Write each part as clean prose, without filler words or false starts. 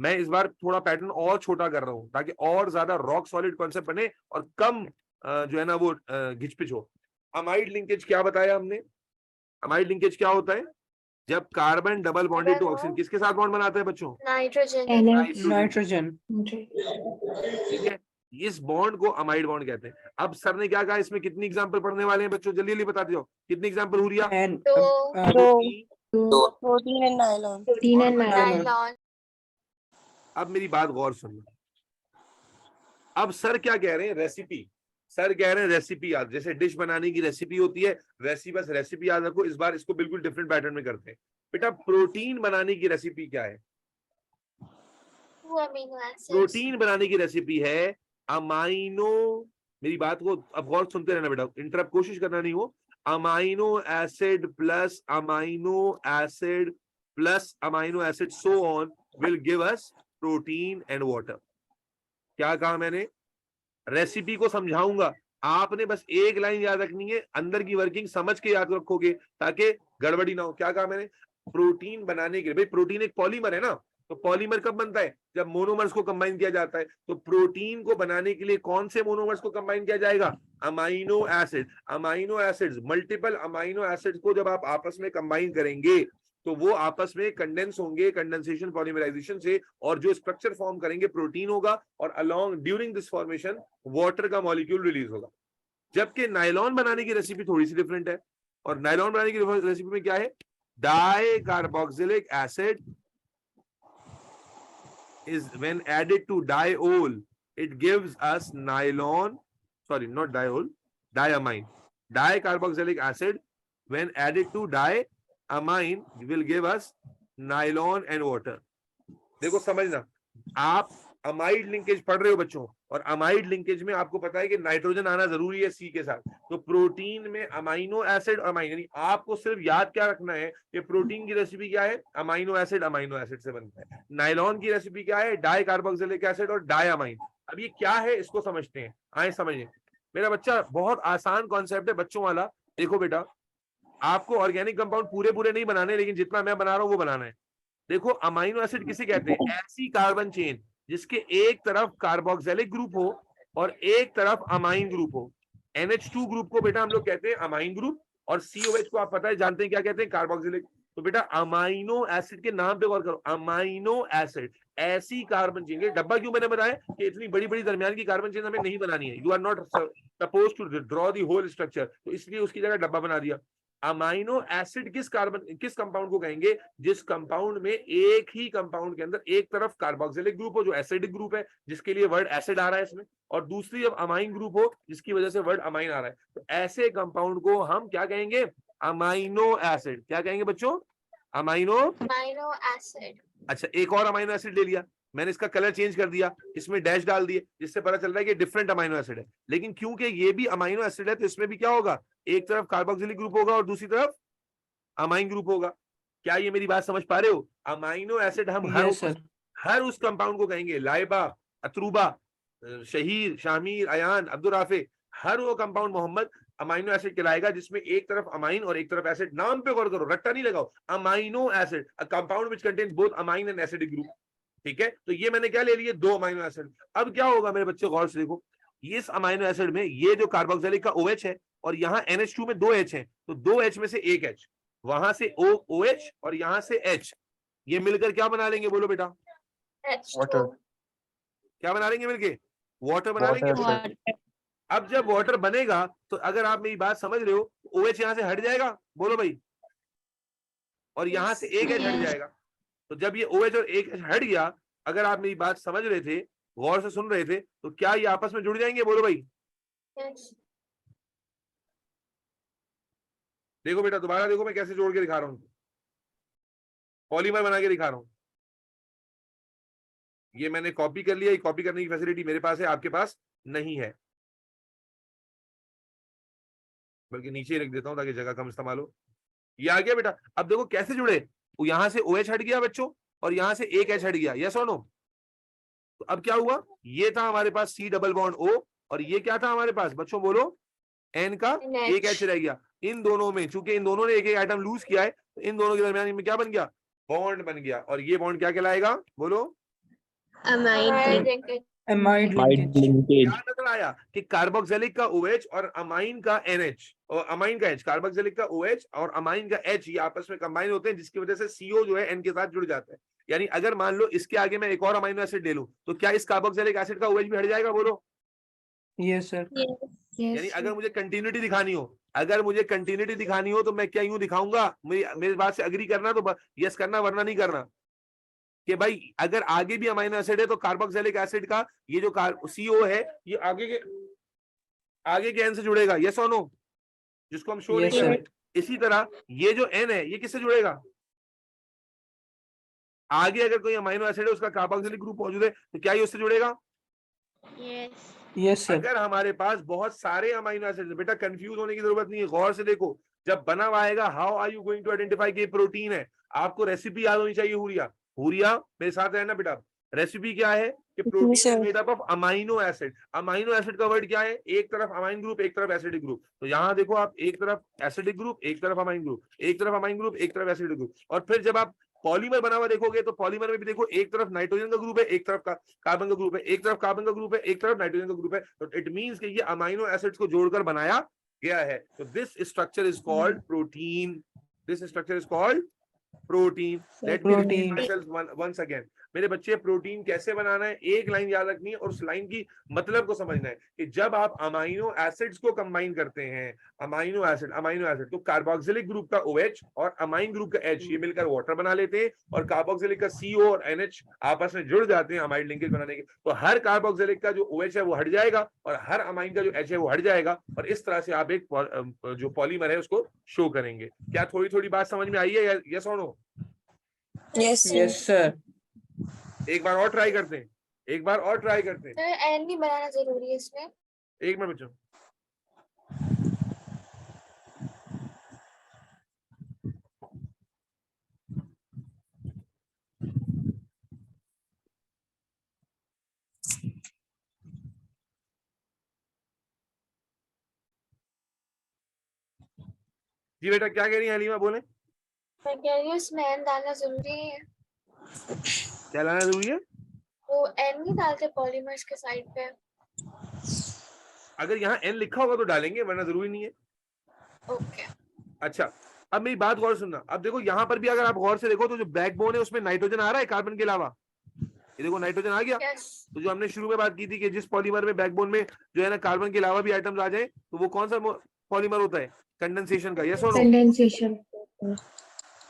मैं इस बार थोड़ा पैटर्न और छोटा कर रहा हूं ताकि और ज्यादा रॉक सॉलिड कॉन्सेप्ट बने और कम जो है ना वो घिचपिच हो। अमाइड लिंकेज क्या बताया हमने? अमाइड लिंकेज क्या होता है? जब carbon double bonded to oxygen किसके साथ बॉन्ड बनाता है बच्चों? नाइट्रोजन। नाइट्रोजन। ठीक है, इस बॉन्ड को अमाइड बॉन्ड कहते हैं। अब सर ने क्या कहा, इसमें कितनी एग्जांपल पढ़ने वाले हैं बच्चों? जल्दी जल्दी बताते जाओ, कितनी एग्जांपल हो रही है? Protein and nylon. Protein and nylon. अब मेरी बात गौर सुनना। अब सर क्या कह रहे हैं? रेसिपी। सर कह रहे हैं रेसिपी याद, जैसे डिश बनाने की रेसिपी होती है वैसी बस रेसिपी याद रखो। इस बार इसको बिल्कुल डिफरेंट पैटर्न में करते हैं। बेटा प्रोटीन बनाने की रेसिपी क्या है? प्रोटीन बनाने की रेसिपी है अमाइनो, मेरी बात को अब गौर सुनते रहना बेटा, इंटरप्ट कोशिश करना नहीं हो। Amino acid plus amino acid plus amino acid so on will give us protein and water. क्या कहा मैंने? रेसिपी को समझाऊंगा, आपने बस एक लाइन याद रखनी है, अंदर की वर्किंग समझ के याद रखोगे ताकि गड़बड़ी ना हो। क्या कहा मैंने? प्रोटीन बनाने के लिए, भाई प्रोटीन एक पॉलीमर है ना, तो पॉलीमर कब बनता है? जब मोनोमर्स को कंबाइन किया जाता है। तो प्रोटीन को बनाने के लिए कौन से मोनोमर्स को कंबाइन किया जाएगा? Amino acid. Amino acids, multiple amino acids को जब आप आपस में कंबाइन करेंगे तो वो आपस में कंडेंस होंगे कंडेंसेशन पॉलीमराइजेशन से, और जो स्ट्रक्चर फॉर्म करेंगे प्रोटीन होगा, और along during this formation water का मॉलिक्यूल रिलीज होगा। जबकि नायलॉन बनाने की रेसिपी थोड़ी सी डिफरेंट है, और नायलॉन बनाने की रेसिपी में क्या है? Di carboxylic acid is when added to diol it gives us nylon, sorry not diol, diamine. Dicarboxylic acid when added to diamine will give us nylon and water. देखो समझना, आप अमाइड लिंकेज पढ़ रहे हो बच्चों, और अमाइड लिंकेज में आपको पता है कि नाइट्रोजन आना जरूरी है सी के साथ। तो प्रोटीन में अमाइनो एसिड अमाइन, यानी आपको सिर्फ याद क्या रखना है कि प्रोटीन की रेसिपी क्या है? अमाइनो एसिड से बनता है। नायलॉन की रेसिपी क्या है? डाई कार्बोक्सिलिक एसिड और डायमाइन। अब ये क्या है इसको समझते हैं, आए समझें। मेरा बच्चा बहुत आसान कॉन्सेप्ट है बच्चों वाला। देखो बेटा, आपको ऑर्गेनिक कंपाउंड पूरे पूरे नहीं बनाने, लेकिन जितना मैं बना रहा हूं वो बनाना है। देखो अमाइनो एसिड किसे कहते हैं? ऐसी कार्बन चेन जिसके एक तरफ कार्बोक्सिलिक ग्रुप हो और एक तरफ अमाइन ग्रुप हो। NH2 ग्रुप को बेटा हम लोग कहते हैं अमाइन ग्रुप, और COH को आप पता है जानते हैं क्या कहते हैं? कार्बोक्सिलिक। तो बेटा अमाइनो एसिड के नाम पे गौर करो, अमाइनो एसिड ऐसी कार्बन चेन। डब्बा क्यों मैंने बताया कि इतनी बड़ी बड़ी दरमियान की कार्बन चेन हमें नहीं बनानी है, you are not suppose to draw the whole structure, तो इसलिए उसकी जगह डब्बा बना दिया। अमाइनो एसिड किस कंपाउंड को कहेंगे? जिस कंपाउंड में एक ही कंपाउंड के अंदर एक तरफ कार्बोक्सिलिक ग्रुप हो जो एसिडिक ग्रुप है जिसके लिए वर्ड एसिड आ रहा है इसमें, और दूसरी जब अमाइन ग्रुप हो जिसकी वजह से वर्ड अमाइन आ रहा है। तो ऐसे कंपाउंड को हम क्या कहेंगे? Amino acid. क्या कहेंगे बच्चों? Amino acid. अच्छा, एक और अमाइनो एसिड ले लिया मैंने, इसका कलर चेंज कर दिया, इसमें डैश डाल दिए, जिससे पता चल रहा है कि डिफरेंट अमाइनो एसिड है। लेकिन क्योंकि ये भी अमाइनो एसिड है तो इसमें भी क्या होगा? एक तरफ कार्बोक्सिलिक ग्रुप होगा और दूसरी तरफ अमाइन ग्रुप होगा। क्या ये मेरी बात समझ पा रहे हो? अमाइनो एसिड हम हर उस कंपाउंड को कहेंगे, लाइबा, अतरूबा, शहीर, शामीर, अयान, अब्दुल राफे, हर वो कंपाउंड मोहम्मद अमाइनो एसिड कहलाएगा जिसमें एक तरफ अमाइन और एक तरफ एसिड। नाम पे गौर करो, रट्टा नहीं लगाओ। Amino acid, a compound which contains both amine and acidic group. ठीक है, तो ये मैंने क्या ले लिए? 2 अमाइनो एसिड। अब क्या होगा मेरे बच्चे, गौर से देखो, इस अमाइनो एसिड में ये जो कार्बोक्सिलिक का OH है और यहाँ NH2 में 2 H है, तो 2 H में से 1 H, वहां से OH और यहाँ से H, ये मिलकर क्या बना लेंगे? बोलो बेटा, वाटर। क्या बना लेंगे मिलके? वाटर बना लेंगे। अब जब वाटर बनेगा तो अगर आप मेरी बात समझ रहे हो, OH यहाँ से हट जाएगा, बोलो भाई, और यहाँ से 1 H हट जाएगा। तो जब ये OH और 1 H हट गया, अगर आप मेरी बात समझ रहे थे, गौर से सुन रहे थे, तो क्या ये आपस में जुड़ जाएंगे? बोलो भाई। देखो बेटा, दोबारा देखो मैं कैसे जोड़ के दिखा रहा हूं, पॉलीमर बना के दिखा रहा हूं। ये मैंने कॉपी कर लिया, ये कॉपी करने की फैसिलिटी मेरे पास है, आपके पास नहीं है, बल्कि नीचे रख देता हूं ताकि जगह कम इस्तेमाल हो। ये आ गया बेटा। अब देखो कैसे जुड़े, यहां से OH हट गया बच्चों और यहां से 1 H हट गया, यस और नो? तो अब क्या हुआ? ये था हमारे पास C डबल बॉन्ड O, और ये क्या था हमारे पास बच्चों? बोलो, N का 1 H रह गया। इन दोनों में, चूंकि इन दोनों ने एक एक आइटम लूज किया है, तो इन दोनों के दरमियान में क्या बन गया? बॉन्ड बन गया। और ये बॉन्ड क्या कहलाएगा? बोलो, Amide linkage. Amide Amide linkage. linkage. क्या नजर आया कि कार्बोक्सिलिक का OH और अमाइन का NH और अमाइन का H, कार्बोक्सिलिक का OH और अमाइन का H ये आपस में कंबाइन होते हैं, जिसकी वजह से CO जो है N के साथ जुड़ जाता है। यानी अगर मान लो इसके आगे मैं एक और अमाइनो एसिड ले लूं तो क्या इस कार्बोक्सिलिक एसिड का OH भी हट जाएगा? बोलो। Yes, sir. यानी अगर मुझे कंटिन्यूटी दिखानी हो, अगर मुझे कंटिन्यूटी दिखानी हो तो मैं क्या यूं दिखाऊंगा? मेरी बात से अग्री करना तो यस करना, वरना नहीं करना। कि भाई अगर आगे भी अमाइनो एसिड है तो कार्बोक्सिलिक एसिड का ये जो CO है ये आगे के N से जुड़ेगा, यस और नो, जिसको हम शो Yes, नहीं कर sir. रहे। इसी तरह ये जो N है ये किससे जुड़ेगा? आगे अगर कोई अमाइनो एसिड है उसका कार्बोक्सिलिक ग्रुप मौजूद है तो क्या ये उससे जुड़ेगा? Yes. Yes, sir. अगर हमारे पास बहुत सारे अमाइनो एसिड, बेटा कंफ्यूज होने की जरूरत नहीं है, गौर से देखो। जब बना हुआ आएगा how are you going to identify कि प्रोटीन है, आपको रेसिपी याद होनी चाहिए। हुरिया मेरे साथ रहना बेटा। रेसिपी क्या है कि protein sir. Is made up of amino acid. Amino acid का वर्ड क्या है? एक तरफ अमाइन ग्रुप, एक तरफ एसिडिक ग्रुप। तो यहाँ देखो आप, एक तरफ एसिडिक ग्रुप, एक तरफ अमाइन ग्रुप, एक तरफ अमाइन ग्रुप, एक तरफ एसिडिक ग्रुप। और फिर जब आप पॉलीमर बना हुआ देखोगे तो पॉलीमर में भी देखो, एक तरफ नाइट्रोजन का ग्रुप है, एक तरफ कार्बन का ग्रुप है, एक तरफ कार्बन का ग्रुप है, एक तरफ नाइट्रोजन का ग्रुप है। तो इट मींस कि ये अमाइनो एसिड्स को जोड़कर बनाया गया है। तो this structure is called protein. This structure is called protein. Let me repeat myself once again. मेरे बच्चे, प्रोटीन कैसे बनाना है, एक लाइन याद रखनी है और उस लाइन की मतलब को समझना है कि जब आप अमाइनो एसिड्स को कंबाइन करते हैं, अमाइनो एसिड तो कार्बोक्सिलिक ग्रुप का OH और अमाइन ग्रुप का H ये मिलकर वाटर बना लेते हैं और कार्बोक्सिलिक का CO और NH आपस में जुड़ जाते हैं अमाइड लिंकेज बनाने के। तो हर कार्बोक्सिलिक का जो OH है वो हट जाएगा और हर अमाइन का जो H है वो हट जाएगा, और इस तरह से आप एक जो पॉलीमर है उसको शो करेंगे। क्या थोड़ी थोड़ी बात समझ में आई है? यस और नो? Yes, sir. एक बार और ट्राई करते हैं, एक बार और ट्राई करते हैं। सर N भी बनाना जरूरी है इसमें? एक मिनट बच्चों। जी बेटा, क्या कह रही है हलीमा? बोले। मैं कह रही हूँ इसमें N डालना जरूरी है। क्या लाना जरूरी है? वो N नहीं डालते पॉलीमर्स के साइड पे? अगर यहाँ N लिखा होगा तो डालेंगे, वरना जरूरी नहीं है। ओके। अच्छा, अब मेरी बात गौर सुनना। अब देखो यहाँ पर भी अगर आप गौर से देखो तो जो बैकबोन है उसमें नाइट्रोजन आ रहा है कार्बन के अलावा। ये देखो नाइट्रोजन आ गया। यस। तो जो हमने शुरू में बात की थी कि जिस पॉलीमर में बैकबोन में जो है ना कार्बन के अलावा भी आइटम्स आ जाए तो वो कौन सा पॉलीमर होता है? कंडेंसेशन का। यस और नो? कंडेंसेशन।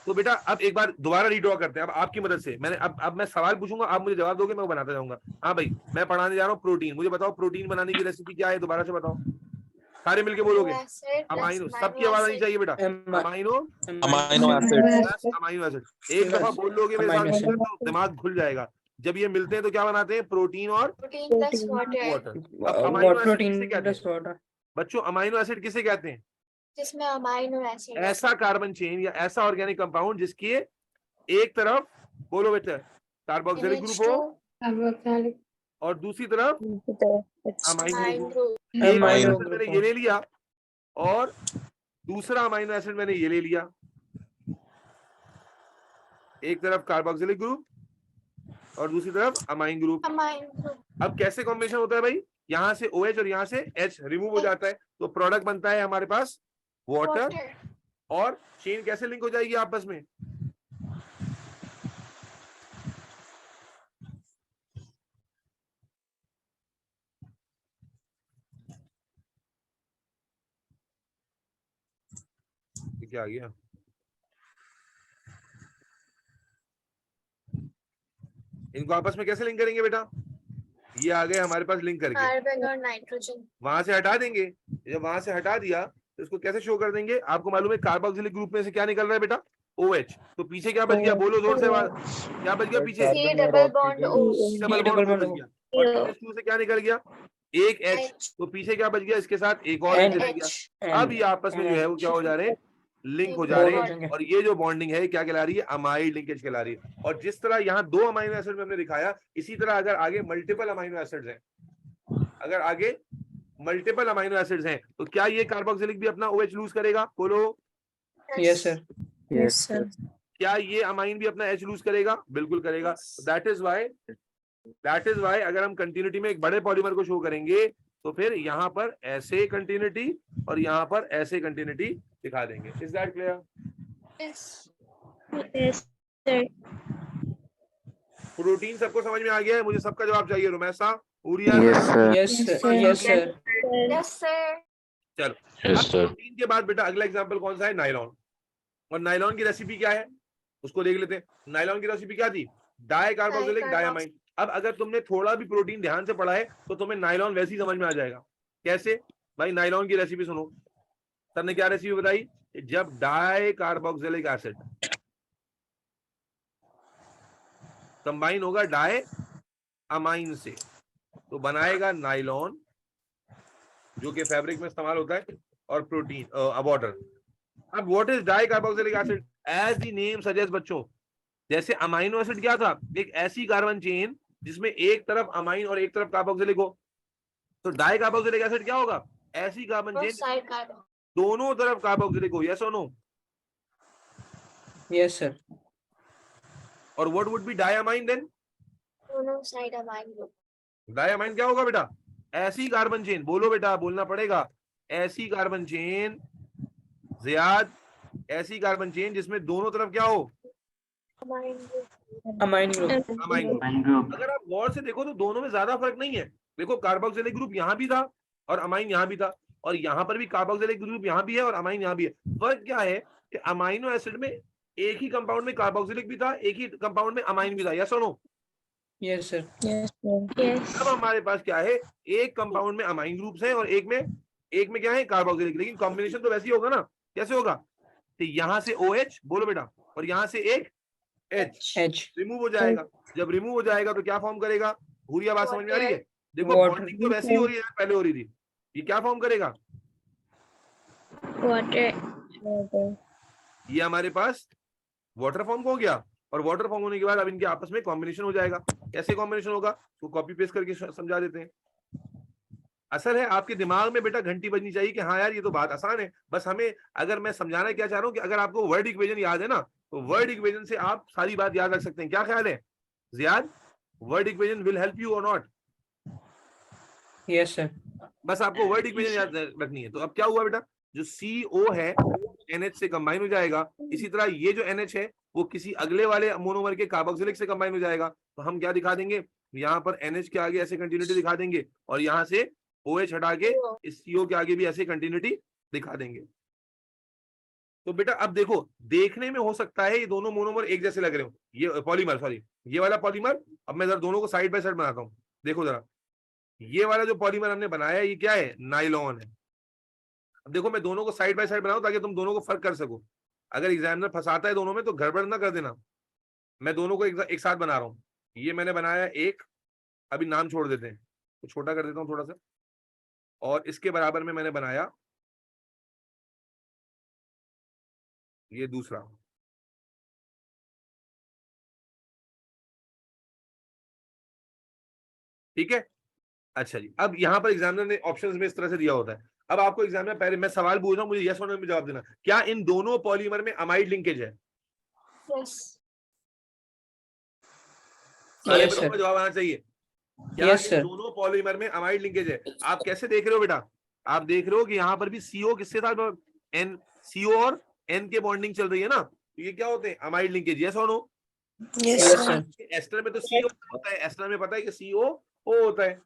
तो बेटा अब एक बार दोबारा रीड्रॉ करते हैं। अब आपकी मदद से मैंने अब मैं सवाल पूछूंगा, आप मुझे जवाब दोगे, मैं वो बनाता जाऊंगा। हाँ भाई, मैं पढ़ाने जा रहा हूँ प्रोटीन। मुझे बताओ प्रोटीन बनाने की रेसिपी क्या है? दोबारा से बताओ, सारे मिलके बोलोगे। अमाइनो, सबकी आवाज आनी चाहिए बेटा। Amino Amino acid. Amino acid. एक दफा बोल लोगे मेरे साथ मिलकर तो दिमाग खुल जाएगा। जब ये मिलते हैं तो क्या बनाते हैं? प्रोटीन और प्रोटीन प्लस वाटर, वाटर। अब अमाइनो एसिड Protein किसे कहते plus हैं water. बच्चों? अमाइनो एसिड किसे कहते हैं? जिसमें अमाइनो एसिड ऐसा कार्बन चेन या ऐसा ऑर्गेनिक कंपाउंड जिसकी एक तरफ, बोलो बेटा, कार्बोक्सिलिक ग्रुप हो कार्बोक्सिलिक और दूसरी तरफ अमाइन अमाइन ग्रुप। ग्रुप। एक Amino अमाइनो एसिड group मैंने हो. ये ले लिया और दूसरा अमाइनो एसिड मैंने ये ले लिया। एक तरफ कार्बोक्सिलिक ग्रुप और दूसरी तरफ अमाइन ग्रुप। Amine group. अब कैसे कॉम्बिनेशन होता है भाई? यहाँ से OH और यहाँ से H रिमूव हो जाता है तो प्रोडक्ट बनता है हमारे पास वाटर। और चेन कैसे लिंक हो जाएगी आपस में? क्या आ गया? इनको आपस में कैसे लिंक करेंगे बेटा? ये आ गए हमारे पास लिंक करके, कार्बन और नाइट्रोजन। वहां से हटा देंगे। जब वहां से हटा दिया तो इसको कैसे शो कर देंगे? आपको मालूम है कार्बोक्सिलिक ग्रुप में से क्या निकल रहा है बेटा? OH। तो पीछे क्या बच गया? बोलो जोर से आवाज, क्या बच गया पीछे? C double bond O। Double bond बच गया। और NH2 से क्या निकल गया? एक H। H। तो पीछे क्या बच गया? इसके साथ एक और H रह गया। अब ये आपस में जो है वो क्या हो जा रहे हैं? लिंक हो जा रहे हैं। और ये जो बॉन्डिंग है क्या कहला रही है? अमाइड लिंकेज कहला रही है। और जिस तरह यहाँ 2 अमाइनो एसिड में हमने दिखाया, इसी तरह अगर आगे मल्टीपल अमाइनो एसिड्स हैं, अगर आगे मल्टीपल अमाइनो एसिड्स हैं तो क्या ये कार्बोक्सिलिक भी अपना OH लूज करेगा? बोलो। Yes, sir. Yes, sir. क्या ये अमाइन भी अपना H लूज करेगा? बिल्कुल करेगा। That is why that is why अगर हम कंटिन्यूटी में एक बड़े पॉलीमर को शो करेंगे तो फिर यहाँ पर ऐसे कंटिन्यूटी और यहाँ पर ऐसे कंटिन्यूटी दिखा देंगे. Is that clear? Yes, sir. Protein सबको समझ में आ गया है? मुझे सबका जवाब चाहिए. Rumaisa, urea, Yes, sir. Yes, sir. Yes, sir. चलो. Yes, अब sir. प्रोटीन के बाद बेटा अगला एग्जांपल कौन सा है? नायलॉन. और नायलॉन की रेसिपी क्या है उसको देख लेते हैं. नायलॉन की रेसिपी क्या थी? Di carboxylic diamine. अब अगर तुमने थोड़ा भी प्रोटीन ध्यान से पढ़ा है तो तुम्हें नायलॉन वैसे ही समझ में आ जाएगा. कैसे भाई? नायलॉन की रेसिपी सुनो. सर ने क्या रेसिपी बताई? जब डाई कार्बोक्सिलिक एसिड कंबाइन होगा डाई अमाइन से तो बनाएगा नायलॉन, जो कि फैब्रिक में इस्तेमाल होता है, और प्रोटीन वाटर. अब what is dicarboxylic acid? As the name suggest बच्चों, जैसे अमाइनो एसिड क्या था? एक ऐसी कार्बन चेन जिसमें एक तरफ अमाइन और एक तरफ कार्बोक्सिलिक हो. तो डाई कार्बोक्सिलिक एसिड क्या होगा? ऐसी carbon Both chain side carbon. दोनों तरफ कार्बोक्सिलिक हो. यस और नो? Yes, sir. और what would be diamine then? दोनों side amine group. डायमाइन क्या होगा बेटा? ऐसी कार्बन चेन. बोलो बेटा, बोलना पड़ेगा. ऐसी कार्बन चेन, जियाद, ऐसी कार्बन चेन जिसमें दोनों तरफ क्या हो? Amine group. Amine group. Amine group. अगर आप गौर से देखो तो दोनों में ज्यादा फर्क नहीं है. देखो कार्बोक्सिलिक ग्रुप यहाँ भी था और अमाइन यहाँ भी था, और यहाँ पर भी कार्बोक्सिलिक ग्रुप यहाँ भी है और अमाइन यहाँ भी है. फर्क क्या है कि अमाइनो एसिड में एक ही कंपाउंड में कार्बोक्सिलिक भी था, एक ही कंपाउंड में अमाइन भी था. यस और नो? Yes, sir. Yes. अब हमारे पास क्या है? एक कंपाउंड में अमाइन ग्रुप्स हैं और एक में क्या है? कार्बोक्सिलिक. लेकिन कॉम्बिनेशन तो वैसे ही होगा ना. कैसे होगा? तो यहाँ से OH बोलो बेटा, और यहाँ से एक H H. रिमूव हो जाएगा. जब रिमूव हो जाएगा तो क्या फॉर्म करेगा? भूरिया बात समझ में आ रही है? देखो Water. बॉन्डिंग तो वैसी ही हो रही है जैसे पहले हो रही थी. ये क्या फॉर्म करेगा? Water. ये हमारे पास वाटर फॉर्म हो गया, और वाटर फॉर्म होने के बाद अब इनके आपस में कॉम्बिनेशन हो जाएगा. कैसे कॉम्बिनेशन होगा? तो कॉपी पेस्ट करके समझा देते हैं. असल है आपके दिमाग में बेटा घंटी बजनी चाहिए कि हाँ यार ये तो बात आसान है. बस हमें, अगर मैं समझाना क्या चाह रहा हूँ कि अगर आपको वर्ड इक्वेशन याद है ना, तो वर्ड इक्वेशन से आप सारी बात याद रख सकते हैं. क्या ख्याल है Ziyad? Word equation will help you और नॉट? Yes, sir. बस आपको वर्ड इक्वेशन याद रखनी है. तो अब क्या हुआ बेटा? जो CO है NH से कंबाइन हो जाएगा. इसी तरह ये जो NH है वो किसी अगले वाले मोनोमर के कार्बोक्सिलिक से कंबाइन हो जाएगा. तो हम क्या दिखा देंगे? यहाँ पर NH के आगे ऐसे कंटिन्यूटी दिखा देंगे, और यहाँ से OH हटा के इस CO के आगे भी ऐसे कंटिन्यूटी दिखा देंगे. तो बेटा अब देखो, देखने में हो सकता है ये दोनों मोनोमर एक जैसे लग रहे हो. ये पॉलीमर, सॉरी, ये वाला पॉलीमर. अब मैं जरा दोनों को साइड बाय साइड बनाता हूँ. देखो जरा, ये वाला जो पॉलीमर हमने बनाया ये क्या है? नायलॉन है. अब देखो मैं दोनों को साइड बाय साइड बनाऊं ताकि तुम दोनों को फर्क कर सको. अगर एग्जामिनर फंसाता है दोनों में तो गड़बड़ ना कर देना. मैं दोनों को एक साथ बना रहा हूँ. ये मैंने बनाया एक, अभी नाम छोड़ देते हैं, तो छोटा कर देता हूँ थोड़ा सा. और इसके बराबर में मैंने बनाया ये दूसरा. ठीक है. अच्छा जी, अब यहाँ पर एग्जामिनर ने ऑप्शंस में इस तरह से दिया होता है. अब आपको एग्जामिनर, पहले मैं सवाल पूछ रहा हूँ, मुझे यस और नो में जवाब देना. क्या इन दोनों पॉलीमर में अमाइड लिंकेज है? Yes. सारे Yes, बच्चों sir. का जवाब आना चाहिए. क्या Yes, इन sir. दोनों पॉलीमर में अमाइड लिंकेज है? आप कैसे देख रहे हो बेटा? आप देख रहे हो कि यहाँ पर भी CO किससे था? N, CO और N के बॉन्डिंग चल रही है ना. तो ये क्या होते हैं? Amide linkage. यस और नो? Yes, sir. एस्टर में तो CO होता है. एस्टर में पता है कि COO होता है.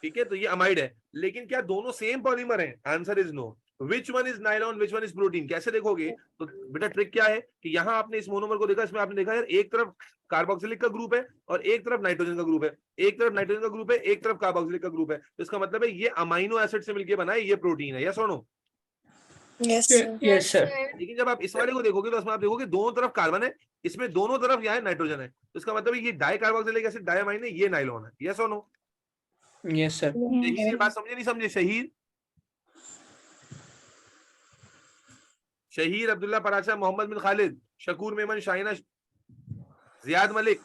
ठीक है, तो ये अमाइड है. लेकिन क्या दोनों सेम पॉलीमर हैं? Answer is no. Which one is nylon, which one is protein? कैसे देखोगे? तो बेटा ट्रिक क्या है कि यहाँ आपने इस मोनोमर को देखा, इसमें आपने देखा यार एक तरफ कार्बोक्सिलिक का ग्रुप है और एक तरफ नाइट्रोजन का ग्रुप है. एक तरफ नाइट्रोजन का ग्रुप है, एक तरफ कार्बोक्सिलिक का ग्रुप है. तो इसका मतलब है ये अमाइनो एसिड से मिलकर बना है, ये प्रोटीन है. यस और नो? Yes, Yes, sir. लेकिन जब आप इस वाले को देखोगे तो इसमें आप देखोगे दोनों तरफ कार्बन है, इसमें दोनों तरफ यहाँ नाइट्रोजन है. तो इसका मतलब है ये डाई कार्बोक्सिलिक एसिड डायमाइन है, ये नायलॉन है. यस और नो? Yes, sir. शहीद ये बात समझे नहीं समझे? शहीद, शहीर अब्दुल्ला पराचा, मोहम्मद बिन खालिद, शकूर मेमन, शाहिना, जियाद मलिक,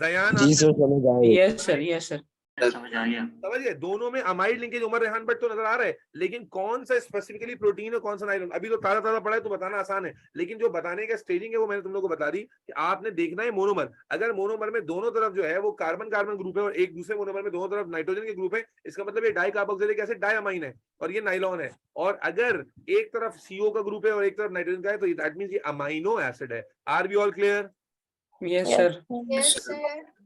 जयान, जी सर समझ आए. Yes, sir. Yes, sir. समझ गए? दोनों में amide linkage Umar Rehan but तो नजर आ रहा है, लेकिन कौन सा स्पेसिफिकली प्रोटीन और कौन सा नाइलॉन अभी तो ताजा ताजा पड़ा है तो बताना आसान है, लेकिन जो बताने का स्टेजिंग है वो मैंने तुम लोगों को बता दी कि आपने देखना है मोनोमर। अगर मोनोमर में दोनों तरफ जो है वो कार्बन कार्बन ग्रुप है और एक दूसरे मोनोमर में दोनों तरफ नाइट्रोजन के ग्रुप है, इसका मतलब ये डाई कार्बोक्सिलिक एसिड डायमाइन है और ये नाइलॉन है। और अगर एक तरफ सीओ का ग्रुप है और एक तरफ नाइट्रोजन का है तो दैट मींस ये अमाइनो एसिड है। Are we all clear? Yes, sir. Yes, sir.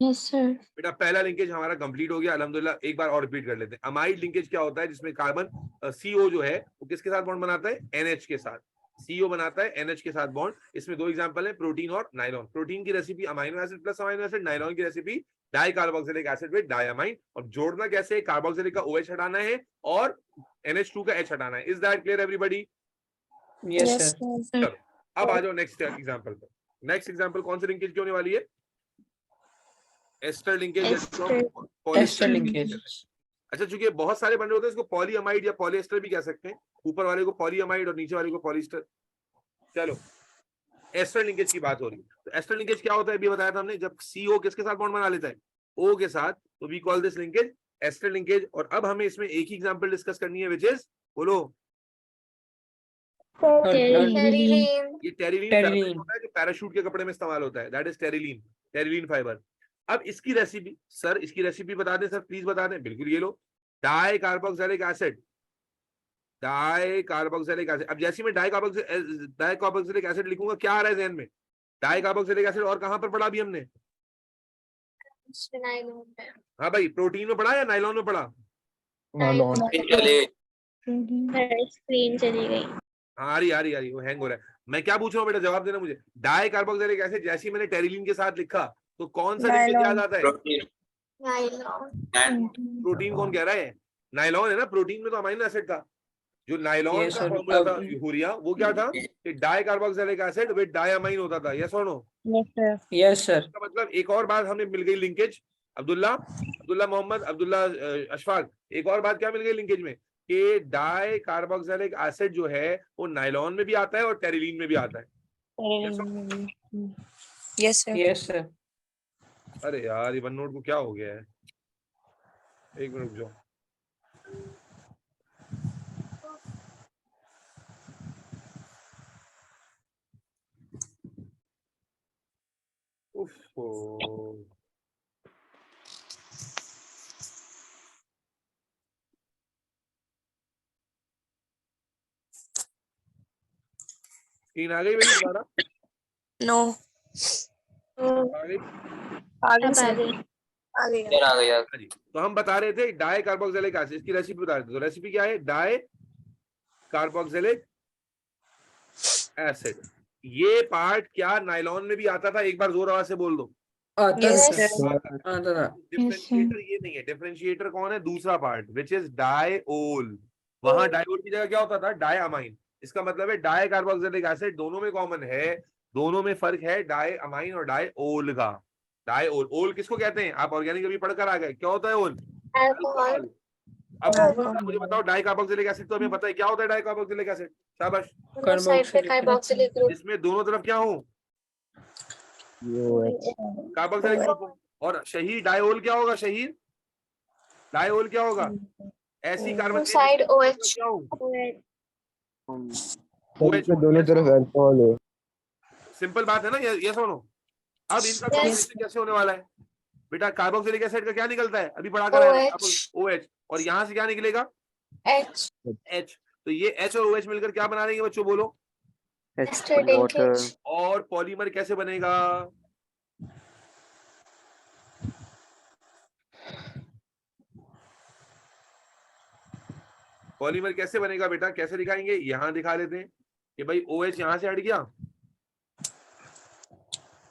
Yes, sir. बेटा पहला लिंकेज हमारा कंप्लीट हो गया अल्हम्दुलिल्लाह। एक बार और रिपीट कर लेते हैं। अमाइड लिंकेज क्या होता है? जिसमें कार्बन सीओ जो है वो किसके साथ बॉन्ड बनाता है? एनएच के साथ। सीओ बनाता है एनएच के साथ बॉन्ड। इसमें दो एग्जांपल है, प्रोटीन और नाइलॉन। प्रोटीन की recipe amino acid plus amino acid, nylon की recipe dicarboxylic acid with diamine. और जोड़ना कैसे? कार्बोक्सिलिक का OH हटाना है और NH2 का H हटाना है। Is that clear everybody? Yes, Yes, sir. sir. चलो अब आ जाओ नेक्स्ट एग्जांपल पर। नेक्स्ट एग्जांपल कौन सी लिंकेज की होने वाली है? Ester linkage. Ester linkage. अच्छा, चूंकि बहुत सारे बन रहे होते हैं इसको पॉलीअमाइड या पॉलीएस्टर भी कह सकते हैं। ऊपर वाले को पॉलीअमाइड और नीचे वाले को पॉलीएस्टर। चलो एस्टर लिंकेज की बात हो रही है। तो एस्टर लिंकेज क्या होता है अभी बताया था हमने, जब CO किसके साथ बॉन्ड बना लेता है? O के साथ, तो we call this linkage ester linkage. और अब हमें इसमें एक ही एग्जांपल डिस्कस करनी है विच इज, बोलो। Teriline. ये टेरिलीन Teriline. होता है जो पैराशूट के कपड़े में इस्तेमाल होता है। That is terylene, terylene fibre. अब इसकी रेसिपी, सर इसकी रेसिपी बता दें सर, प्लीज बता दें। बिल्कुल, ये लो, dicarboxylic acid, dicarboxylic acid. अब जैसे मैं डाई कार्बोक्सिलिक एसिड लिखूंगा क्या आ रहा है जहन में? Di carboxylic acid. और कहां पर पढ़ा अभी हमने? Nylon में. हाँ भाई, प्रोटीन में पढ़ा या नाइलॉन में पढ़ा? Nylon. चले Screen चली गई. हाँ, आ रही वो हैंग हो रहा है। मैं क्या पूछ रहा हूँ बेटा, जवाब देना मुझे। डाई कार्बोक्सिलिक एसिड जैसे ही मैंने टेरिलीन के साथ लिखा तो कौन सा लिंकेज याद आता है? Protein Nylon. प्रोटीन कौन कह रहा है? नाइलॉन है ना। प्रोटीन में तो अमाइनो एसिड था। जो नाइलॉन Yes, का sir. फॉर्मूला था यूरिया, वो क्या था? कि di carboxylic acid with diamine होता था। यस और no? Yes, sir. Yes, sir. इसका मतलब एक और बात हमें मिल गई लिंकेज। अब्दुल्ला मोहम्मद, अब्दुल्ला अशफाक, एक और बात क्या मिल गई लिंकेज में? कि डाई कार्बोक्सिलिक एसिड जो है वो नाइलॉन में भी आता है और टेरिलीन में भी आता है। Yes, sir. Yes, sir. अरे यार, ये वन नोट को क्या हो गया है? एक मिनट रुक जाओ। उफ, स्क्रीन आ गई मेरी दोबारा? No. आ गई? आगे आगे. इधर आ गया। हाँ जी। तो हम बता रहे थे डाई कार्बोक्सिलिक एसिड, इसकी रेसिपी बता रहे थे। तो रेसिपी क्या है? Di carboxylic acid. ये पार्ट क्या नाइलॉन में भी आता था? एक बार जोर आवाज से बोल दो। आता Yes, था. sir. आता था. डिफरेंशिएटर ये नहीं है। डिफरेंशिएटर कौन है? दूसरा पार्ट विच इज डायोल। वहां डायोल की जगह क्या होता था? डायमाइन। इसका मतलब है डाई कार्बोक्सिलिक एसिड दोनों में कॉमन है, दोनों में फर्क है डायमाइन और डायोल का। डायोल, ओल किसको कहते हैं? आप ऑर्गेनिक अभी पढ़कर आ गए। क्या होता है ओल? Alcohol. अब मुझे बताओ, डाई कार्बोक्सिलिक एसिड तो हमें पता है क्या होता है। डाई कार्बोक्सिलिक एसिड, शाबाश। दोनों साइड पे कार्बोक्सिलिक ग्रुप. इसमें दोनों तरफ क्या हो? कार्बोक्सिलिक ग्रुप हो। और शहीद डायोल क्या होगा? शहीद डायोल क्या होगा? ऐसी कार्बन साइड OH. क्या हो? दोनों तरफ अल्कोहल है। सिंपल बात है ना, ये सुनो। अब इनका कॉम्बिनेशन कैसे होने वाला है बेटा? कार्बोक्सिलिक एसिड का क्या निकलता है? अभी पढ़ा कर OH, और यहाँ से क्या निकलेगा? H. H। तो ये H और OH मिलकर क्या बना देंगे बच्चों? बोलो। Ester linkage. और पॉलीमर कैसे बनेगा? पॉलीमर कैसे बनेगा बेटा? कैसे दिखाएंगे? यहां दिखा लेते हैं कि भाई OH यहां से हट गया,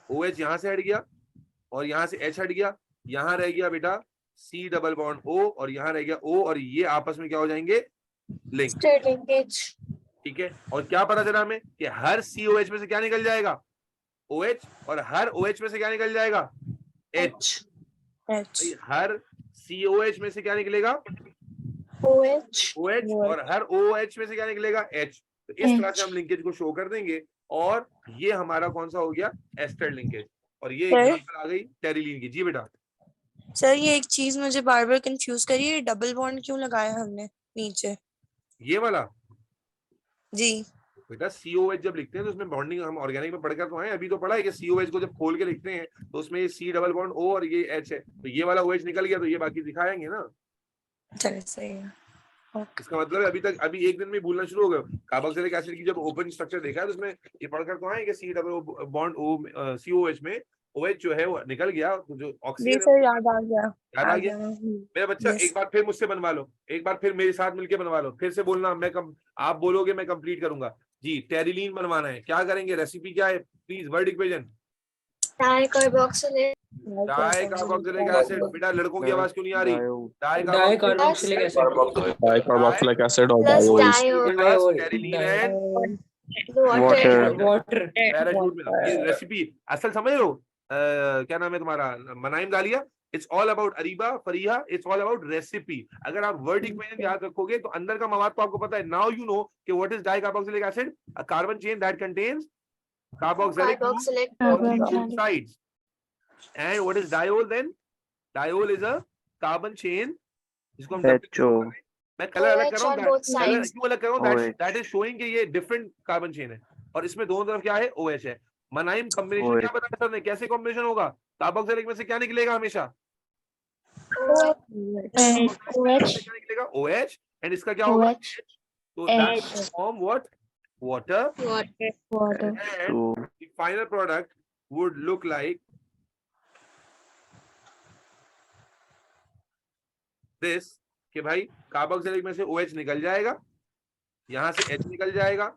OH यहां से हट गया और यहां से H हट गया। यहां रह गया बेटा C डबल बॉन्ड O और यहां रह गया O, और ये आपस में क्या हो जाएंगे? लिंक। Ester linkage. ठीक है। और क्या पता चला हमें कि हर COH में से क्या निकल जाएगा? OH। और हर OH में से क्या निकल जाएगा? H। H. हर COH में से क्या निकलेगा? OH. OH। और हर OH में से क्या निकलेगा? H। तो इस तरह से हम लिंकेज को शो कर देंगे और ये हमारा कौन सा हो गया? Ester linkage. और ये एग्जांपल आ गई टेरिलीन की। जी बेटा। सर ये एक चीज मुझे बार बार कंफ्यूज करी है, डबल बॉन्ड क्यों लगाया हमने नीचे? ये वाला जी बेटा COH जब लिखते हैं तो उसमें बॉन्डिंग हम ऑर्गेनिक में पढ़कर तो आए, अभी तो पढ़ा है कि COH को जब खोल के लिखते हैं तो उसमें ये C डबल बॉन्ड O और ये H है, तो ये वाला OH निकल गया तो ये बाकी दिखाएंगे ना। चलिए सही है। इसका मतलब है अभी एक दिन में भूलना शुरू हो गया। कार्बोक्सिलिक एसिड की जब ओपन स्ट्रक्चर देखा है तो उसमें ये पढ़कर तो आए कि C double bond O COH में OH जो है वो निकल गया, तो जो जी ऑक्सीजन सर याद आ गया। याद आ गया। मेरा बच्चा Yes. एक बार फिर मुझसे बनवा लो, एक बार फिर मेरे साथ मिलके बनवा लो, फिर से बोलना आप बोलोगे मैं कंप्लीट करूंगा जी। टेरिलीन बनवाना है, क्या करेंगे, रेसिपी क्या है please, word equation. Dicarboxylate. Dicarboxylic acid. बेटा लड़कों की आवाज क्यों नहीं आ रही? Dicarboxylic acid Dicarboxylic acid or Plus diols. diol. Terylene and Water. Water parachute में ये रेसिपी असल समझ लो। क्या नाम है तुम्हारा, मनाइम दालिया। It's all about Areeba Fariha, it's all about recipe. अगर आप वर्ड इक्वेशन याद रखोगे तो अंदर का मवाद तो आपको पता है। नाउ यू नो कि what is dicarboxylic acid, a carbon chain that contains carboxylic Carboxylate. sides. And what is diol then? Diol is a carbon chain जिसको हम HO. मैं कलर अलग कर रहा OH on both हूँ, कलर sides. क्यों अलग कर रहा हूँ? OH. That is showing कि ये different carbon chain है और इसमें दोनों तरफ क्या है, OH है। मनाइम कॉम्बिनेशन क्या बताया सर ने, कैसे कॉम्बिनेशन होगा? कार्बोक्सिलिक में से क्या निकलेगा हमेशा? OH. क्या निकलेगा? OH। एंड इसका क्या होगा? OH. तो that form what? Water. Water. And the final product would look like this, कि भाई कार्बोक्सिलिक में से OH निकल जाएगा, यहां से H निकल जाएगा,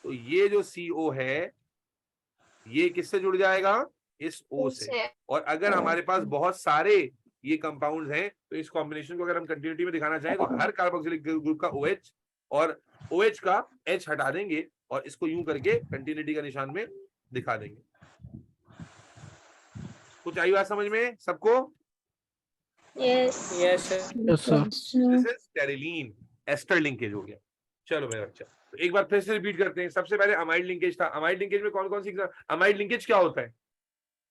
तो ये जो CO है ये किससे जुड़ जाएगा? इस O से। और अगर हमारे पास बहुत सारे ये कंपाउंड्स हैं तो इस कॉम्बिनेशन को अगर हम कंटिन्यूटी में दिखाना चाहें तो हर कार्बोक्सिलिक ग्रुप का OH और OH का H हटा देंगे और इसको यूं करके कंटिन्यूटी का निशान में दिखा देंगे। कुछ आई बात समझ में सबको? Yes. Yes sir this is terylene, ester linkage हो गया। चलो मेरा बच्चा, तो एक बार फिर से रिपीट करते हैं। सबसे पहले अमाइड लिंकेज था। अमाइड लिंकेज में कौन कौन सी, अमाइड लिंकेज क्या होता है?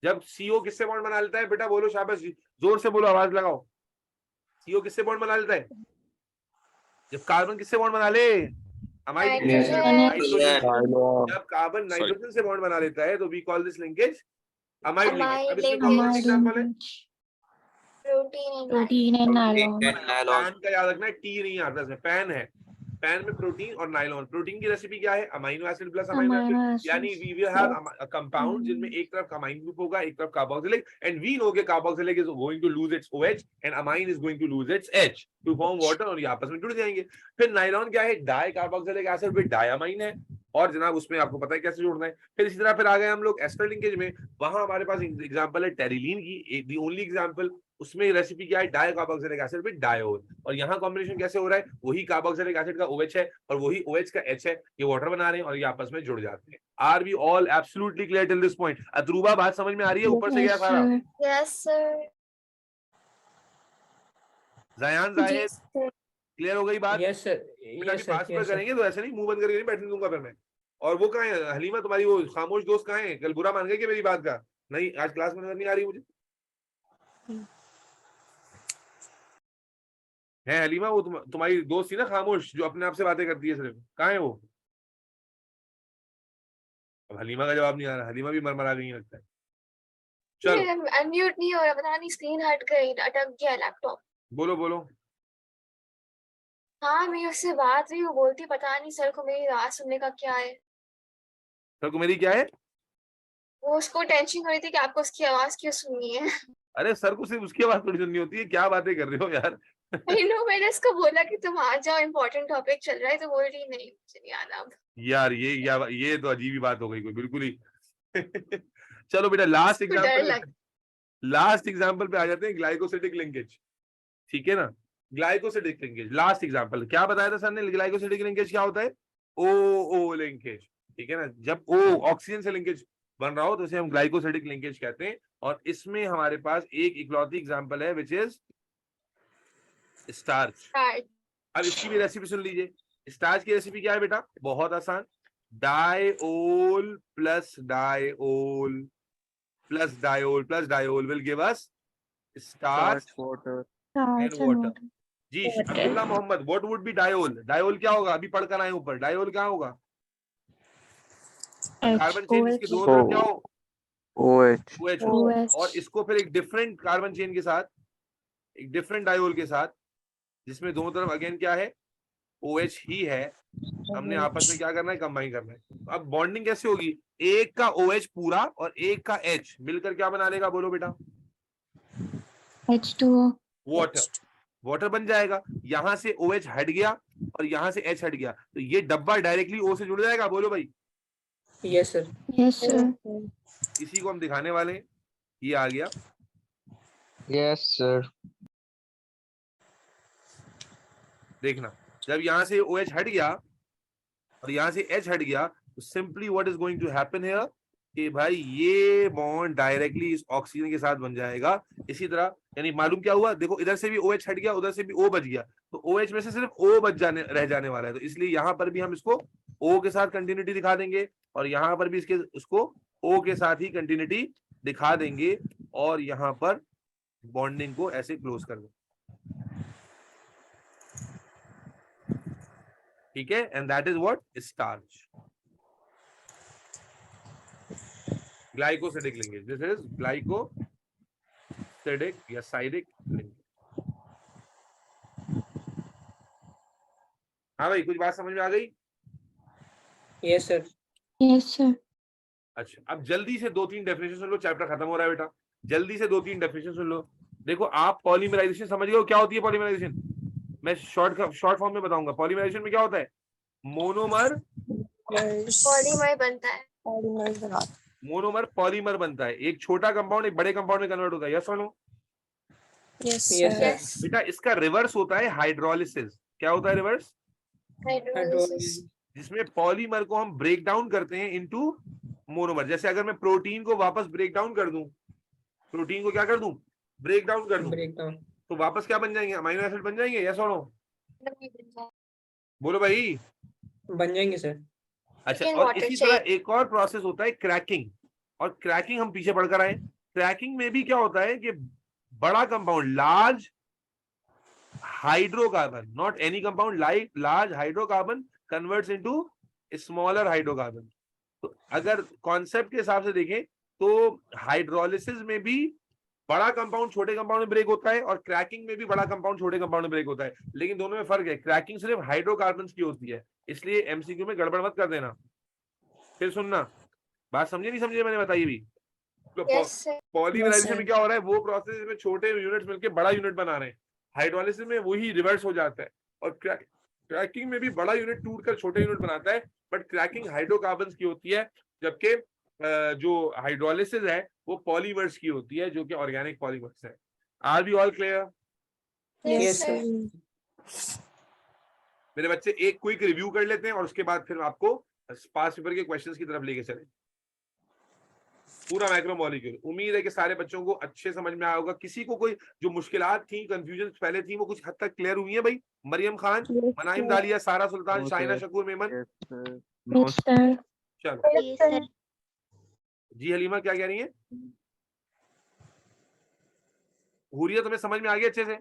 जब CO किससे बॉन्ड बना लेता है? बेटा बोलो, शाबाश, जोर से बोलो, आवाज लगाओ। CO किससे बॉन्ड बना लेता है? जब कार्बन किससे बॉन्ड बना ले? Amide Nitrogen. जब कार्बन नाइट्रोजन से बॉन्ड बना लेता है तो we call this linkage amide linkage. Amide अब इसमें कौन कौन से एग्जांपल है? Protein and nylon. पैन का याद रखना है, टी नहीं आता इसमें, पैन है। पैन में प्रोटीन और नाइलॉन। प्रोटीन की रेसिपी क्या है? Amino acid plus amino acid, यानी we will have a compound जिनमें एक तरफ अमाइन ग्रुप होगा, एक तरफ कार्बोक्सिलिक, एंड वी नो के carboxylic is going to lose its OH and amine is going to lose its H to form water, और ये आपस में जुड़ जाएंगे। फिर नाइलॉन क्या है? Di carboxylic acid with diamine है, और जनाब उसमें आपको पता है कैसे जोड़ना है। फिर इसी तरह फिर आ गए हम लोग एस्टर लिंकेज में, वहां हमारे पास एग्जांपल है टेरिलीन की, दी ओनली एग्जांपल। उसमें रेसिपी क्या है? Di carboxylic acid with diol. और यहाँ कॉम्बिनेशन कैसे हो रहा है? वही कार्बोक्सिलिक एसिड का OH है और वही OH का H है, ये वाटर बना रहे हैं और ये आपस में जुड़ जाते हैं। Are we all absolutely clear till this point? Atruba बात समझ में आ रही है? ऊपर से गया सारा? Yes, sir. Jayan Zahid, Yes, sir. Clear हो गई बात? यस सर बेटा यस की पास सर पर यस करेंगे तो ऐसे नहीं मुंह बंद करके नहीं बैठने दूंगा फिर मैं। और वो कहाँ है हलीमा, तुम्हारी वो खामोश दोस्त कहाँ है? कल बुरा मान गए कि मेरी बात का? नहीं, आज क्लास में नजर नहीं आ रही मुझे। है हलीमा वो तुम्हारी दोस्त थी ना खामोश, जो अपने आप से बातें करती है सिर्फ, कहाँ है वो? अब हलीमा का जवाब नहीं आ रहा, हलीमा भी मरमरा गई लगता है। चलो अनम्यूट नहीं हो रहा, पता नहीं स्क्रीन हट गई, अटक गया लैपटॉप। बोलो बोलो। हाँ, मैं उससे बात हुई, वो बोलती पता नहीं सर को मेरी आवाज सुनने का क्या है। सर को मेरी क्या है? वो उसको टेंशन हो रही थी कि आपको उसकी आवाज क्यों सुननी है। अरे सर को सिर्फ उसकी आवाज थोड़ी सुननी होती है, क्या बातें कर रहे हो यार? आई नो, मैंने उसको बोला कि तुम आ जाओ, इम्पोर्टेंट टॉपिक चल रहा है, तो बोल रही नहीं मुझे नहीं आना अब। यार ये तो अजीब ही बात हो गई कोई, बिल्कुल ही। चलो बेटा लास्ट उसको डर एग्जांपल, लास्ट एग्जांपल पे आ जाते हैं, ग्लाइकोसिडिक लिंकेज। ठीक है ना, ग्लाइकोसिडिक लिंकेज लास्ट एग्जांपल। क्या बताया था सर ने? ग्लाइकोसिडिक लिंकेज क्या होता है? O linkage. ठीक है ना, जब O ऑक्सीजन से लिंकेज बन रहा हो तो इसे हम ग्लाइकोसिडिक लिंकेज कहते हैं। और इसमें हमारे पास एक इकलौती एग्जांपल है विच इज स्टार्च। अब इसकी भी रेसिपी सुन लीजिए। स्टार्च की रेसिपी क्या है बेटा? बहुत आसान, diol plus diol plus diol plus diol will give us starch water. And water. जी Abdullah Mohammad, what would be diol? Diol क्या होगा? अभी पढ़कर आए ऊपर, डायोल क्या होगा? कार्बन चेन इसके दोनों तरफ क्या हो? OH. OH हो। और इसको फिर एक डिफरेंट कार्बन चेन के साथ, एक डिफरेंट डायोल के साथ, जिसमें दोनों तरफ अगेन क्या है? OH ही है, हमने आपस में क्या करना है? कंबाइन करना है। अब बॉन्डिंग कैसे होगी? एक का OH पूरा और एक का H मिलकर क्या बना लेगा? बोलो बेटा। H2O. वाटर। वाटर बन जाएगा। यहां से OH हट गया और यहां से H हट गया, तो ये डब्बा डायरेक्टली O से जुड़ जाएगा। बोलो भाई। Yes sir. Yes, sir. इसी को हम दिखाने वाले हैं। ये आ गया। Yes, sir. देखना, जब यहां से OH हट गया और यहां से H हट गया, तो simply what is going to happen here कि भाई ये बॉन्ड डायरेक्टली इस ऑक्सीजन के साथ बन जाएगा। इसी तरह यानी मालूम क्या हुआ? देखो इधर से भी OH हट गया, उधर से भी O बच गया, तो OH में से सिर्फ O रह जाने वाला है। तो इसलिए यहाँ पर भी हम इसको O के साथ कंटिन्यूटी दिखा देंगे और यहाँ पर भी इसको O के साथ ही कंटिन्यूटी दिखा देंगे और यहाँ पर बॉन्डिंग को ऐसे क्लोज कर देंगे। ठीक है, and that is what? Starch. Glycosidic linkage, this is glycosidic या साइडिक लिंकेज। हाँ भाई, कुछ बात समझ में आ गई? Yes sir. Yes, sir. अच्छा, अब जल्दी से 2-3 डेफिनेशन सुन लो, चैप्टर खत्म हो रहा है बेटा। जल्दी से 2-3 डेफिनेशन सुन लो। देखो, आप पॉलीमराइजेशन समझ गए हो? क्या होती है पॉलीमराइजेशन? मैं शॉर्ट फॉर्म में बताऊंगा। पॉलीमराइजेशन में क्या होता है? मोनोमर पॉलीमर बनता है। मोनोमर पॉलीमर बनता है। एक छोटा कंपाउंड एक बड़े कंपाउंड में कन्वर्ट होता है। यस और नो? Yes Yes. सर। बेटा इसका रिवर्स होता है हाइड्रोलिसिस। क्या होता है रिवर्स? हाइड्रोलिसिस। जिसमें पॉलीमर को हम ब्रेक डाउन करते हैं इनटू मोनोमर। जैसे अगर मैं प्रोटीन को वापस ब्रेक डाउन कर दूं, प्रोटीन को क्या कर दूं? ब्रेक डाउन कर दूं, ब्रेकडाउन। तो वापस क्या बन जाएंगे? अमीनो एसिड बन जाएंगे। यस और नो? बोलो भाई। बन जाएंगे सर। अच्छा, Second और water इसी chain. तरह एक और प्रोसेस होता है क्रैकिंग। और क्रैकिंग हम पीछे पढ़कर आए। क्रैकिंग में भी क्या होता है कि बड़ा compound, large hydrocarbon, not any compound, large hydrocarbon converts into smaller hydrocarbon. तो अगर कॉन्सेप्ट के हिसाब से देखें तो हाइड्रोलिसिस में भी बड़ा कंपाउंड छोटे कंपाउंड में ब्रेक होता है और क्रैकिंग में भी बड़ा कंपाउंड छोटे कंपाउंड में ब्रेक होता है। लेकिन दोनों में फर्क है, क्रैकिंग सिर्फ हाइड्रोकार्बन्स की होती है, इसलिए एमसीक्यू में गड़बड़ मत कर देना। फिर सुनना, बात समझे नहीं समझे मैंने बताई भी? तो Yes, sir. पॉलीमराइजेशन में क्या हो रहा है? वो प्रोसेस में छोटे यूनिट्स मिलकर बड़ा यूनिट बना रहे हैं। हाइड्रोलिसिस में वही रिवर्स हो जाता है और क्रैकिंग में भी बड़ा यूनिट टूटकर छोटे यूनिट बनाता है, बट क्रैकिंग हाइड्रोकार्बन्स की होती है, जबकि जो हाइड्रोलिसिस है वो पॉलीमर्स की होती है, जो कि ऑर्गेनिक पॉलीमर्स है। R be all clear? Yes, yes sir. Sir. मेरे बच्चे एक क्विक रिव्यू कर लेते हैं और उसके बाद फिर आपको पास पेपर के क्वेश्चंस की तरफ लेके चले। पूरा मैक्रोमोलिक्यूल, उम्मीद है कि सारे बच्चों को अच्छे समझ में आया होगा। किसी को कोई जो मुश्किलात थी, कंफ्यूजन पहले थी, वो कुछ हद तक क्लियर हुई है भाई? मरियम खान, मनाइम दालिया, सारा सुल्तान, शाइना शकूर मेमन। Yes, sir. चलो जी, हलीमा क्या कह रही है? हुरिया, तुम्हें समझ में आ गया अच्छे से?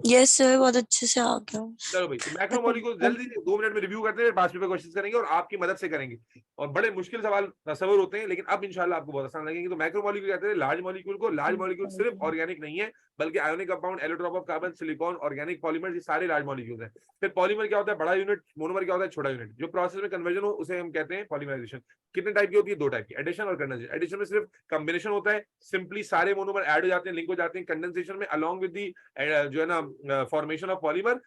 यस सर, बहुत अच्छे से आ गया। चलो भाई, तो मैक्रोमोलिक्यूल जल्दी से 2 मिनट में रिव्यू करते हैं, पास पेपर क्वेश्चंस करेंगे और आपकी मदद से करेंगे। और बड़े मुश्किल सवाल तस्वर होते हैं, लेकिन अब इंशाल्लाह आपको बहुत आसान लगेंगे। तो मैक्रोमोलिक्यूल कहते हैं लार्ज मॉलिक्यूल को। लार्ज मॉलिक्यूल सिर्फ ऑर्गेनिक नहीं है, बल्कि ionic compound, allotrope of carbon, silicon, organic polymers, ये सारे लार्ज मॉलिक्यूल्स हैं। फिर पॉलीमर क्या होता है? बड़ा यूनिट। मोनोमर क्या होता है? छोटा यूनिट। जो प्रोसेस में कन्वर्जन हो उसे हम कहते हैं पॉलीमराइजेशन। कितने टाइप की होती है? 2 टाइप की, एडिशन और कंडेंसेशन। एडिशन में सिर्फ कॉम्बिनेशन होता है, सिंपली सारे मोनोमर ऐड हो जाते हैं, लिंक हो जाते हैं। कंडेंसेशन में अलोंग विद दी जो है ना formation of polymer,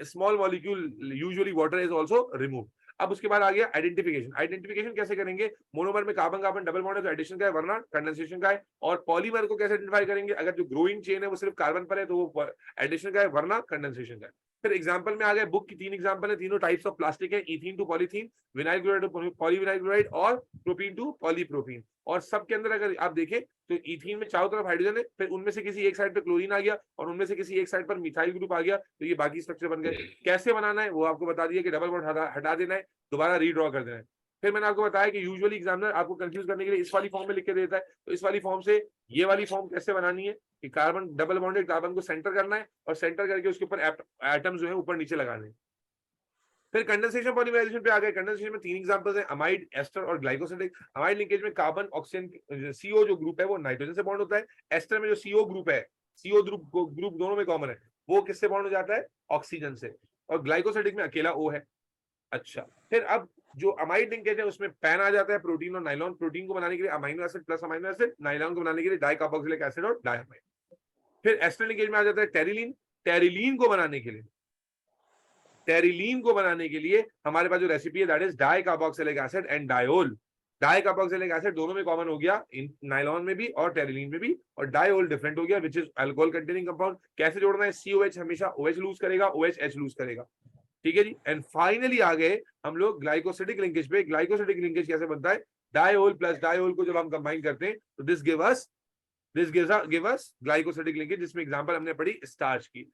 small molecule usually water is also removed. अब उसके बाद आ गया आइडेंटिफिकेशन। आइडेंटिफिकेशन कैसे करेंगे? मोनोमर में कार्बन कार्बन डबल बॉन्ड है तो एडिशन का है, वरना कंडेंसेशन का है। और पॉलीमर को कैसे आइडेंटिफाई करेंगे? अगर जो ग्रोइंग चेन है वो सिर्फ कार्बन पर है तो वो एडिशन का है, वरना कंडेंसेशन का है। फिर एग्जांपल में आ गए, बुक की 3 एग्जांपल है, तीनों टाइप्स ऑफ प्लास्टिक है, ethene to polythene, vinyl chloride to polyvinyl chloride और प्रोपीन टू पॉलीप्रोपीन। और सबके अंदर अगर आप देखें तो इथीन में चारों तरफ हाइड्रोजन है, फिर उनमें से किसी एक साइड पे क्लोरीन आ गया और उनमें से किसी एक साइड पर मिथाइल ग्रुप आ गया, तो ये बाकी स्ट्रक्चर बन गए। कैसे बनाना है वो आपको बता दिया कि डबल बॉन्ड हटा देना है, दोबारा रीड्रॉ कर देना है। फिर मैंने आपको बताया कि यूजुअली एग्जामिनर आपको कंफ्यूज करने के लिए इस वाली फॉर्म में लिख के देता है, तो इस वाली फॉर्म से ये वाली फॉर्म कैसे बनानी है कि कार्बन डबल बॉन्डेड कार्बन को सेंटर करना है और सेंटर करके उसके ऊपर एटम्स जो है ऊपर नीचे लगाने हैं। फिर कंडेंसेशन पॉलीमराइजेशन पे आ गए। कंडेंसेशन में 3 एग्जांपल्स हैं, अमाइड, एस्टर और ग्लाइकोसिडिक। अमाइड लिंकेज में कार्बन ऑक्सीजन CO जो ग्रुप है वो नाइट्रोजन से बॉन्ड होता है। एस्टर में जो CO ग्रुप है, CO ग्रुप दोनों में कॉमन है, वो किससे बॉन्ड हो जाता है? ऑक्सीजन से। और ग्लाइकोसिडिक में अकेला O है। अच्छा, फिर अब जो अमाइड लिंकेज है उसमें पैन आ जाता है, प्रोटीन और नाइलॉन। प्रोटीन को बनाने के लिए amino acid plus amino acid, nylon को बनाने के लिए डाइकार्बोक्सिलिक एसिड और डायमाइड। फिर एस्टर लिंकेज में आ जाता है टेरिलीन। टेरिलीन को बनाने के लिए हमारे पास जो रेसिपी है that is dicarboxylic acid and diol. Dicarboxylic acid दोनों में कॉमन हो गया, इन नाइलॉन में भी और टेरिलीन में भी, और डायोल डिफरेंट हो गया which is alcohol containing compound. कैसे जोड़ना है? COH हमेशा OH लूज करेगा, OH H लूज करेगा। ठीक है जी। एंड फाइनली आ गए हम लोग ग्लाइकोसिडिक लिंकेज पे। ग्लाइकोसिडिक लिंकेज कैसे बनता है? डायोल प्लस डायोल को जब हम कंबाइन करते हैं तो this gives us glycosidic linkage, जिसमें एग्जांपल हमने पढ़ी स्टार्च की।